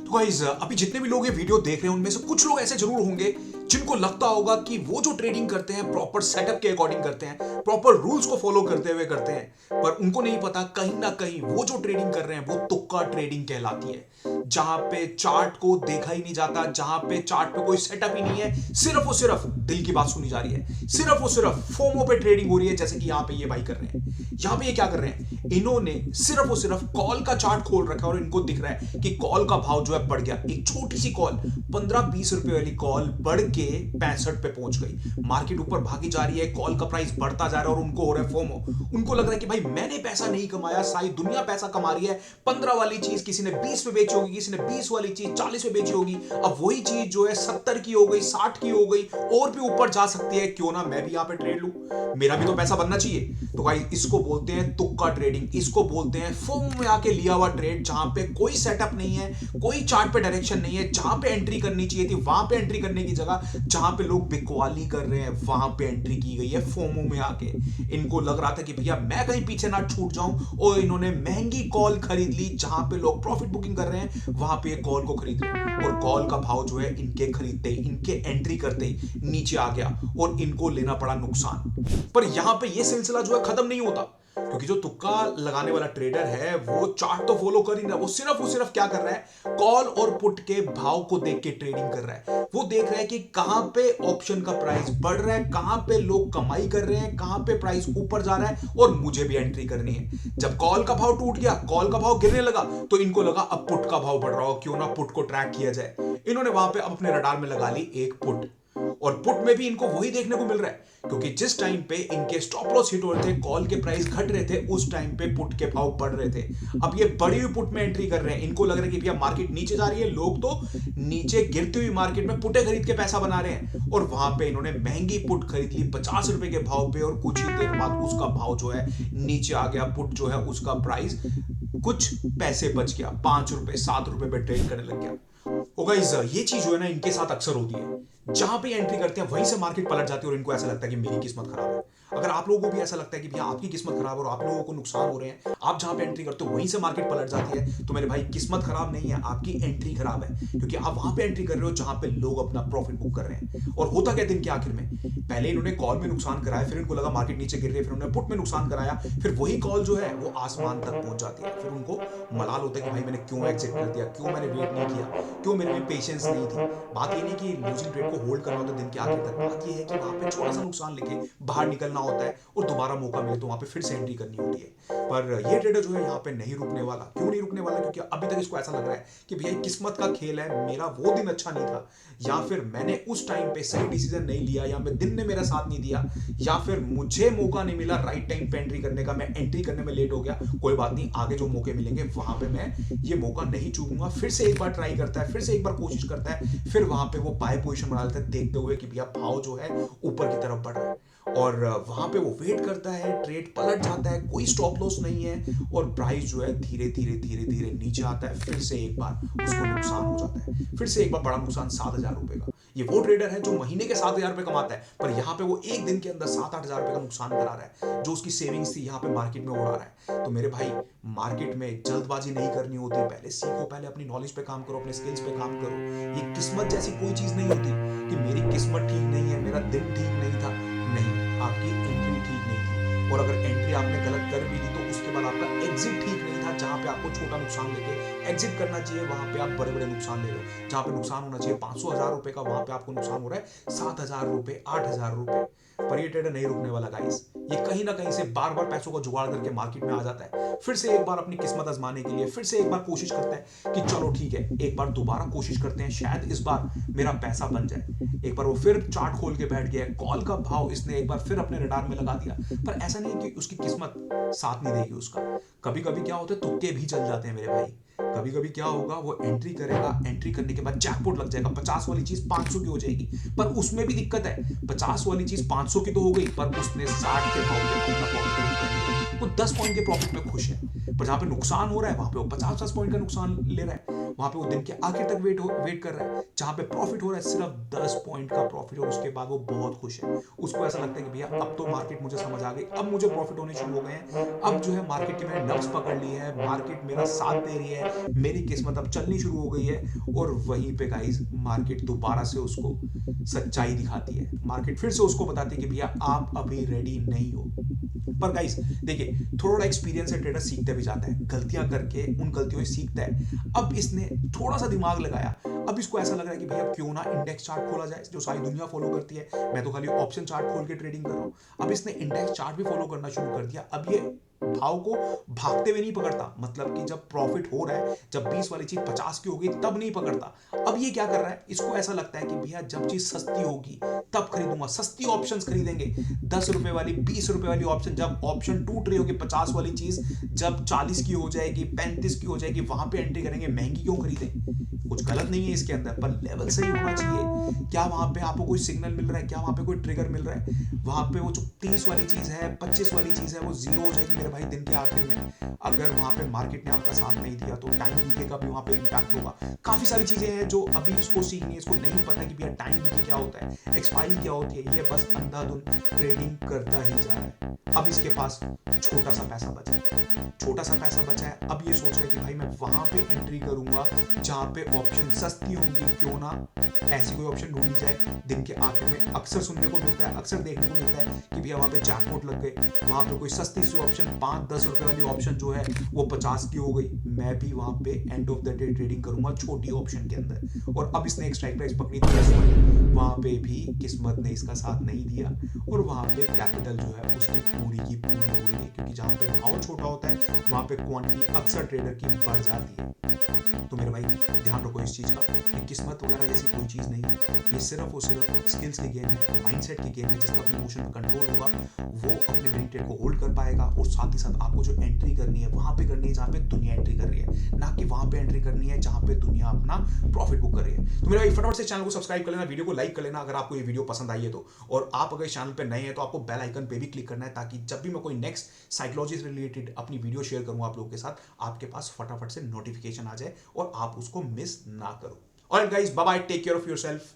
तो गाइस अभी जितने भी लोग ये वीडियो देख रहे हैं उनमें से कुछ लोग ऐसे जरूर होंगे जिनको लगता होगा कि वो जो ट्रेडिंग करते हैं प्रॉपर सेटअप के अकॉर्डिंग करते हैं, प्रॉपर रूल्स को फॉलो करते हुए करते हैं, पर उनको नहीं पता कहीं ना कहीं वो जो ट्रेडिंग कर रहे हैं वो तुक्का ट्रेडिंग कहलाती है, जहां पे चार्ट को देखा ही नहीं जाता, जहां पे चार्ट पे कोई सेटअप ही नहीं है, सिर्फ और सिर्फ दिल की बात सुनी जा रही है, सिर्फ और सिर्फ फोमो पे ट्रेडिंग हो रही है। जैसे कि यहां पे ये भाई कर रहे हैं, यहां पे ये क्या कर रहे हैं, इन्होंने सिर्फ और सिर्फ कॉल का चार्ट खोल रखा है और इनको दिख रहा है कि कॉल का भाव जो है बढ़ गया। एक छोटी सी कॉल 15-20 रुपए वाली कॉल बढ़ के 65 पे पहुंच गई, मार्केट ऊपर भागी जा रही है, कॉल का प्राइस बढ़ता जा रहा है और उनको हो रहा है फोमो। उनको लग रहा है कि भाई मैंने पैसा नहीं कमाया, सारी दुनिया पैसा कमा रही है। 15 वाली चीज किसी ने 20 पे बेची होगी, किसी ने 20 वाली चीज 40 पे बेची होगी, अब वही चीज जो है 70 की हो गई, 60 की हो गई, और भी ऊपर जा सकती है। क्यों ना मैं भी यहां पे ट्रेड लूं, मेरा भी तो पैसा बनना चाहिए। तो भाई इसको बोलते हैं तुक्का ट्रेडिंग, इसको बोलते हैं फोमो में आके लिया हुआ ट्रेड, जहां पे कोई सेटअप नहीं है, कोई चार्ट पे डायरेक्शन नहीं है, जहां पे एंट्री करनी चाहिए थी वहां पे एंट्री करने की जगह जहां पे लोग बिकवाली कर रहे हैं वहां पे एंट्री की गई है फोमो में आके। इनको लग रहा था कि भैया मैं कहीं पीछे ना छूट जाऊं, और इन्होंने महंगी कॉल खरीद ली, जहां पे लोग प्रॉफिट बुकिंग कर रहे हैं वहां पे कॉल को खरीद रहे हैं, और कॉल का भाव जो है इनके खरीदते ही, इनके एंट्री करते ही नीचे आ गया और इनको लेना पड़ा नुकसान। पर यहां पे ये सिलसिला जो है खत्म नहीं होता, क्योंकि जो तुक्का लगाने वाला ट्रेडर है वो चार्ट तो फॉलो कर ही रहा, वो सिर्फ क्या कर रहा है, कॉल और पुट के भाव को देख के ट्रेडिंग कर रहा है। वो देख रहा है कि कहां पे ऑप्शन का प्राइस बढ़ रहा है, कहां पे लोग कमाई कर रहे हैं, कहां पे प्राइस ऊपर जा रहा है, और मुझे भी एंट्री करनी है। जब कॉल का भाव टूट गया, कॉल का भाव गिरने लगा, तो इनको लगा अब पुट का भाव बढ़ रहा हो, क्यों ना पुट को ट्रैक किया जाए। इन्होंने वहां पे अब अपने रडार में लगा ली एक पुट, और पुट में भी इनको वही देखने को मिल रहा है, क्योंकि जिस टाइम पे इनके स्टॉप लॉस हिट हो रहे थे, कॉल के प्राइस घट रहे थे, उस टाइम पे पुट के भाव बढ़ रहे थे। अब ये बढ़ी हुई पुट में एंट्री कर रहे हैं, इनको लग रहा है कि भैया मार्केट नीचे जा रही है, लोग तो नीचे गिरती हुई मार्केट में पुटे खरीद के पैसा बना रहे हैं, और वहां पे इन्होंने महंगी पुट खरीद ली 50 रुपए के भाव पे, और कुछ ही देर बाद उसका भाव जो है नीचे आ गया। पुट जो है उसका प्राइस कुछ पैसे बच गया, 5 रुपए 7 रुपए पे ट्रेड करने लग गया। गाइस ये चीज जो है ना इनके साथ अक्सर होती है, जहां पे एंट्री करते हैं वहीं से मार्केट पलट जाती है, और इनको ऐसा लगता है कि मेरी किस्मत खराब है। अगर आप लोगों को भी ऐसा लगता है कि भैया आपकी किस्मत खराब है और आप लोगों को नुकसान हो रहे हैं, आप जहां पे एंट्री करते हो वहीं से मार्केट पलट जाती है, तो मेरे भाई किस्मत खराब नहीं है, आपकी एंट्री खराब है, क्योंकि आप वहां पे एंट्री कर रहे हो जहां पे लोग अपना प्रॉफिट बुक कर रहे हैं। और होता क्या दिन के आखिर में, पहले इन्होंने कॉल में नुकसान कराया, फिर इनको लगा मार्केट नीचे गिर रही है, फिर उन्होंने पुट में नुकसान कराया, फिर वही कॉल जो है वो आसमान तक पहुंच जाती है। फिर उनको मलाल होता है कि भाई मैंने क्यों एग्जिट कर दिया, क्यों मैंने वेट नहीं किया, क्यों मेरे में पेशेंस नहीं थी। बात ये नहीं कि लूजिंग ट्रेड को होल्ड करना होता है दिन के आखिर तक, बात ये है कि वहां पे छोटा सा नुकसान लेके बाहर निकलना होता है, और दोबारा मौका मिले तो वहां पे फिर से एंट्री करनी होती है। पर ये ट्रेडर जो है यहाँ पे नहीं रुकने वाला। क्यों नहीं रुकने वाला? क्योंकि अभी तक इसको ऐसा लग रहा है कि भैया किस्मत का खेल है, मेरा वो दिन अच्छा नहीं था, या फिर मैंने उस टाइम पे सही डिसीजन नहीं लिया, या मैं दिन ने मेरा साथ नहीं दिया, या फिर मुझे मौका नहीं मिला राइट टाइम पे एंट्री करने का, मैं एंट्री करने में लेट हो गया। कोई बात नहीं, आगे जो मौके मिलेंगे वहां पे मैं ये मौका नहीं चूकूंगा। फिर से एक बार ट्राई करता है, फिर से एक बार कोशिश करता है, फिर वहां पे वो बाय पोजीशन बना लेता है, देखते हुए कि भैया भाव जो है ऊपर की तरफ बढ़ रहा है, और वहां पे वो वेट करता है, ट्रेड पलट जाता है, कोई स्टॉप लॉस नहीं है, और प्राइस जो है धीरे धीरे नीचे आता है, फिर से एक बार उसको नुकसान हो जाता है, फिर से एक बार बड़ा नुकसान 7,000 रुपए का। ये वो ट्रेडर है जो महीने के 7,000 रुपए कमाता है, पर यहाँ पे वो एक दिन के अंदर 7-8 हजार रुपए का नुकसान करा रहा है, जो उसकी सेविंग्स थी यहाँ पे मार्केट में उड़ा रहा है। तो मेरे भाई मार्केट में जल्दबाजी नहीं करनी होती, पहले सीखो, पहले अपनी नॉलेज पे काम करो, अपने स्किल्स पे काम करो। ये किस्मत जैसी कोई चीज नहीं होती कि मेरी किस्मत ठीक नहीं है, मेरा दिन ठीक नहीं था, नहीं, आपकी एंट्री ठीक नहीं थी, और अगर एंट्री आपने गलत कर भी दी तो उसके बाद आपका एग्जिट ठीक नहीं था। जहां पे आपको छोटा नुकसान लेके एग्जिट करना चाहिए, वहां पे आप बड़े बड़े नुकसान ले रहे हो। जहां पे नुकसान होना चाहिए 500,000 रुपए का, वहां पे आपको नुकसान हो रहा है 7,000 रुपए, 8,000 रुपए। पर ये ट्रेडर नहीं रुकने वाला गाइस, ये कहीं ना कहीं से बार बार पैसों का जुगाड़ करके मार्केट में आ जाता है, फिर से एक बार अपनी किस्मत आजमाने के लिए, फिर से एक बार कोशिश करता है कि चलो ठीक है, एक बार दोबारा कोशिश करते हैं, शायद इस बार मेरा पैसा बन जाए। एक बार वो फिर चार्ट खोल के बैठ गया, कॉल का भाव इसने एक बार फिर अपने रडार में लगा दिया, पर ऐसा नहीं कि उसकी किस्मत साथ नहीं देगी उसका। कभी कभी क्या होता है, तुक्के भी चल जाते हैं मेरे भाई। कभी कभी क्या होगा, वो एंट्री करेगा, एंट्री करने के बाद जैकपॉट लग जाएगा, 50 वाली चीज 500 की हो जाएगी, पर उसमें भी दिक्कत है, 50 वाली चीज 500 की तो हो गई, पर उसने 60 के भाव पे अपना प्रॉफिट बुक कर लिया, वो 10 पॉइंट के प्रॉफिट में खुश है। पर जहां पे नुकसान हो रहा है वहां पे वो 50-50 पॉइंट का नुकसान ले रहा है। वहां पे वो दिन के आखिर तक वेट कर रहा है, जहां पे प्रॉफिट हो रहा है सिर्फ 10 पॉइंट का प्रॉफिट, और उसके बाद वो बहुत खुश है। उसको ऐसा लगता है कि भैया अब तो मार्केट मुझे समझ आ गई, अब मुझे प्रॉफिट होने शुरू हो गए हैं, अब जो है मार्केट की मैंने नब्ज पकड़ ली है, मार्केट मेरा साथ दे रही है, मेरी किस्मत अब चलनी शुरू हो गई है। और वहीं पे गाइस मार्केट दोबारा से उसको सच्चाई दिखाती है, मार्केट फिर से उसको बताती है कि भैया आप अभी रेडी नहीं हो। पर गाइस देखिए, थोड़ा एक्सपीरियंस है, ट्रेडर सीखते भी जाता है, गलतियां करके उन गलतियों से सीखता है। अब इसने थोड़ा सा दिमाग लगाया, अब इसको ऐसा लग रहा है कि भैया क्यों ना इंडेक्स चार्ट खोला जाए, जो सारी दुनिया फॉलो करती है, मैं तो खाली ऑप्शन चार्ट खोल के ट्रेडिंग कर रहा हूं। अब इसने इंडेक्स चार्ट भी फॉलो करना शुरू कर दिया। अब ये भाव को भागते हुए नहीं पकड़ता, मतलब कि जब प्रॉफिट हो रहा है, जब 20 वाली चीज 50 की हो गई तब नहीं पकड़ता। अब ये क्या कर रहा है, इसको ऐसा लगता है कि भैया जब चीज सस्ती होगी तब खरीदूंगा, सस्ती ऑप्शंस खरीदेंगे, 10 रुपए वाली 20 रुपए वाली ऑप्शन, जब ऑप्शन टूट रही होगी 50 वाली चीज जब 40 की हो जाएगी, 35 की हो जाएगी, वहां पे एंट्री करेंगे। महंगी क्यों खरीदें, कुछ गलत नहीं है इसके अंदर, पर लेवल सही होना चाहिए। क्या वहां पे आपको कोई सिग्नल मिल रहा है, क्या वहां पे कोई ट्रिगर मिल रहा है, वहां पे वो जो 30 वाली चीज है, 25 वाली चीज है, वो जीरो हो जाएगी मेरे भाई दिन के आखिर में। अगर वहां पे मार्केट ने आपका साथ नहीं दिया तो टाइम डीके का भी वहां पे इम्पैक्ट होगा। काफी सारी चीजें हैं जो अभी इसको सीखनी है, इसको नहीं पता कि भैया टाइम डीके क्या होता है, एक्सपायरी क्या होती है, ये बस अंधाधुन ट्रेडिंग करता ही जा रहा है। अब इसके पास छोटा सा पैसा बचा है, छोटा सा पैसा बचा है। अब ये सोच रहा है कि भाई मैं वहां पे एंट्री करूंगा जहां पे ऑप्शन सस्ती होंगी, क्यों ना ऐसी कोई ऑप्शन ढूंढी जाए। दिन के आखिर में अक्सर सुनने को मिलता है, अक्सर देखने को मिलता है कि भैया वहां पे जैकपॉट लग गए, वहां पे कोई सस्ती सी ऑप्शन 5-10 रुपए वाली ऑप्शन जो है वो 50 की हो गई। मैं भी वहां पे end of the day trading करूंगा छोटी ऑप्शन के अंदर। और अब इसने एक स्ट्राइक प्राइस पकड़ी थी, वहां पे भी किस्मत ने इसका साथ नहीं दिया, और वहां पे कैपिटल जो है उसकी पूरी की पूरी उड़ गई, क्योंकि जहां पे भाव छोटा होता है वहां पे क्वांटिटी अक्सर ट्रेडर की बढ़ जाती है। तो मेरे भाई ध्यान रखो इस चीज का, कि किस्मत वगैरह जैसी कोई चीज नहीं है, ये सिर्फ और सिर्फ स्किल्स की गेम है, माइंडसेट की गेम है। जिसका अपने इमोशन पर कंट्रोल होगा वो अपने विनिंग ट्रेड को होल्ड कर पाएगा, और साथ ही साथ आपको जो एंट्री करनी है वहां पे करनी है जहां पे दुनिया एंट्री कर रही है, ना कि वहां पे एंट्री करनी है जहां पे दुनिया अपना प्रॉफिट बुक कर रही है। तो मेरे भाई फटाफट से चैनल को सब्सक्राइब कर लेना, वीडियो को लाइक कर लेना अगर आपको ये वीडियो पसंद आई है तो, और आप अगर इस चैनल पे नए हैं तो आपको बेल आइकन पे भी क्लिक करना है, ताकि जब भी मैं कोई नेक्स्ट साइकोलॉजी से रिलेटेड अपनी वीडियो शेयर करूंगा आप लोगों के साथ, आपके पास फटाफट से नोटिफिकेशन आ जाए और आप उसको मिस ना करो। Alright guys, bye bye, take care of yourself.